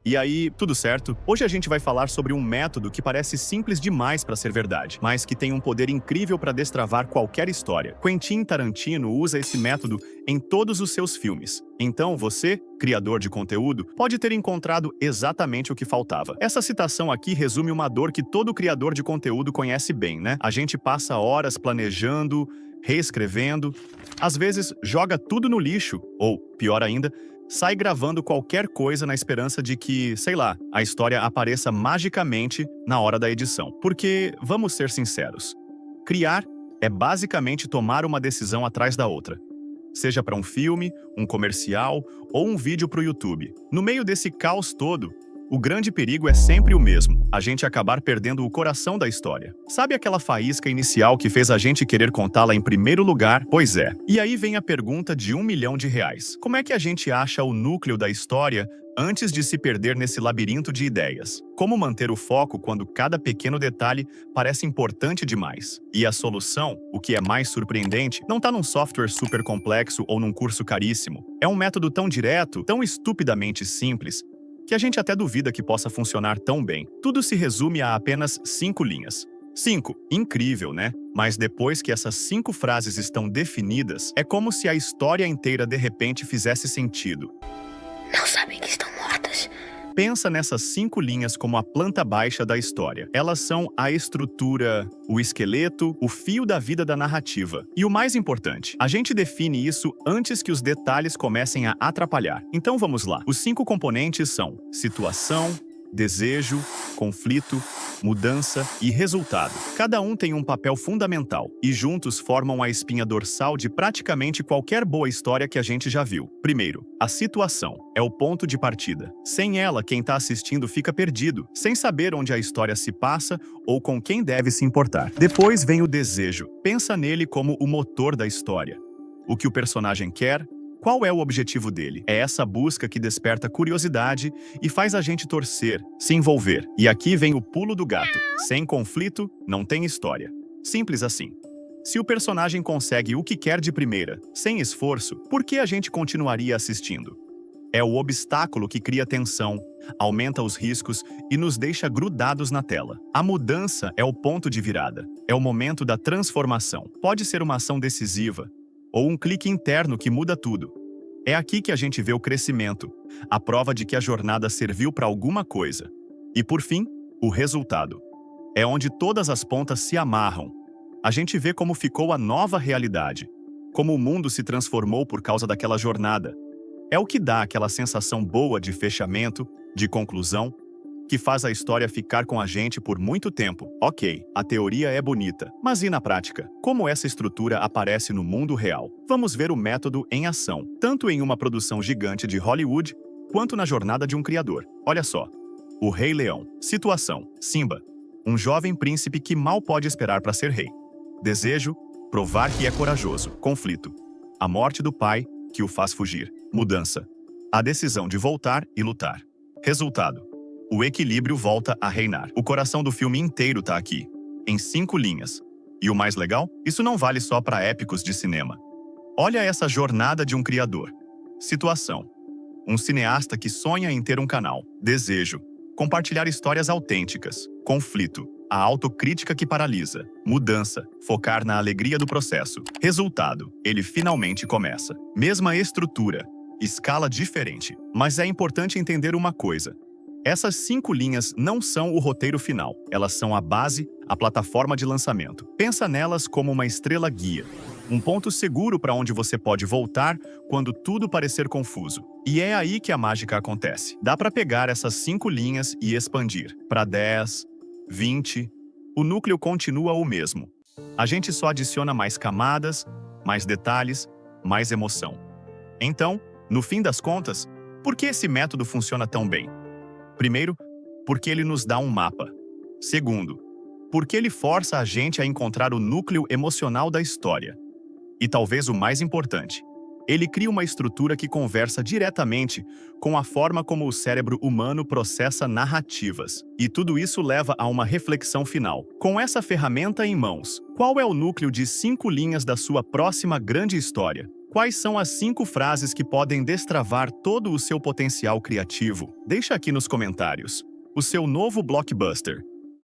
E aí, tudo certo? Hoje a gente vai falar sobre um método que parece simples demais para ser verdade, mas que tem um poder incrível para destravar qualquer história. Quentin Tarantino usa esse método em todos os seus filmes. Então você, criador de conteúdo, pode ter encontrado exatamente o que faltava. Essa citação aqui resume uma dor que todo criador de conteúdo conhece bem, né? A gente passa horas planejando, reescrevendo, às vezes joga tudo no lixo, ou, pior ainda, sai gravando qualquer coisa na esperança de que, sei lá, a história apareça magicamente na hora da edição. Porque, vamos ser sinceros, criar é basicamente tomar uma decisão atrás da outra. Seja para um filme, um comercial ou um vídeo para o YouTube. No meio desse caos todo, o grande perigo é sempre o mesmo: a gente acabar perdendo o coração da história. Sabe aquela faísca inicial que fez a gente querer contá-la em primeiro lugar? Pois é. E aí vem a pergunta de R$ 1 milhão. Como é que a gente acha o núcleo da história antes de se perder nesse labirinto de ideias? Como manter o foco quando cada pequeno detalhe parece importante demais? E a solução, o que é mais surpreendente, não está num software super complexo ou num curso caríssimo. É um método tão direto, tão estupidamente simples, que a gente até duvida que possa funcionar tão bem. Tudo se resume a apenas 5 linhas. 5. Incrível, né? Mas depois que essas 5 frases estão definidas, é como se a história inteira de repente fizesse sentido. Não sabem que estão mortas. Pensa nessas 5 linhas como a planta baixa da história. Elas são a estrutura, o esqueleto, o fio da vida da narrativa. E o mais importante, a gente define isso antes que os detalhes comecem a atrapalhar. Então vamos lá. Os 5 componentes são situação, desejo, conflito, mudança e resultado. Cada um tem um papel fundamental e juntos formam a espinha dorsal de praticamente qualquer boa história que a gente já viu. Primeiro, a situação é o ponto de partida. Sem ela, quem está assistindo fica perdido, sem saber onde a história se passa ou com quem deve se importar. Depois vem o desejo. Pensa nele como o motor da história. O que o personagem quer. Qual é o objetivo dele? É essa busca que desperta curiosidade e faz a gente torcer, se envolver. E aqui vem o pulo do gato. Sem conflito, não tem história. Simples assim. Se o personagem consegue o que quer de primeira, sem esforço, por que a gente continuaria assistindo? É o obstáculo que cria tensão, aumenta os riscos e nos deixa grudados na tela. A mudança é o ponto de virada. É o momento da transformação. Pode ser uma ação decisiva, ou um clique interno que muda tudo. É aqui que a gente vê o crescimento, a prova de que a jornada serviu para alguma coisa. E por fim, o resultado. É onde todas as pontas se amarram. A gente vê como ficou a nova realidade, como o mundo se transformou por causa daquela jornada. É o que dá aquela sensação boa de fechamento, de conclusão, que faz a história ficar com a gente por muito tempo. Ok, a teoria é bonita, mas e na prática? Como essa estrutura aparece no mundo real? Vamos ver o método em ação, tanto em uma produção gigante de Hollywood, quanto na jornada de um criador. Olha só. O Rei Leão. Situação: Simba, um jovem príncipe que mal pode esperar para ser rei. Desejo: provar que é corajoso. Conflito: a morte do pai, que o faz fugir. Mudança: a decisão de voltar e lutar. Resultado: o equilíbrio volta a reinar. O coração do filme inteiro tá aqui, em 5 linhas. E o mais legal? Isso não vale só para épicos de cinema. Olha essa jornada de um criador. Situação: um cineasta que sonha em ter um canal. Desejo: compartilhar histórias autênticas. Conflito: a autocrítica que paralisa. Mudança: focar na alegria do processo. Resultado: ele finalmente começa. Mesma estrutura, escala diferente. Mas é importante entender uma coisa. Essas 5 linhas não são o roteiro final. Elas são a base, a plataforma de lançamento. Pensa nelas como uma estrela guia. Um ponto seguro para onde você pode voltar quando tudo parecer confuso. E é aí que a mágica acontece. Dá para pegar essas 5 linhas e expandir para 10, 20. O núcleo continua o mesmo. A gente só adiciona mais camadas, mais detalhes, mais emoção. Então, no fim das contas, por que esse método funciona tão bem? Primeiro, porque ele nos dá um mapa. Segundo, porque ele força a gente a encontrar o núcleo emocional da história. E talvez o mais importante, ele cria uma estrutura que conversa diretamente com a forma como o cérebro humano processa narrativas. E tudo isso leva a uma reflexão final. Com essa ferramenta em mãos, qual é o núcleo de 5 linhas da sua próxima grande história? Quais são as 5 frases que podem destravar todo o seu potencial criativo? Deixa aqui nos comentários. O seu novo blockbuster.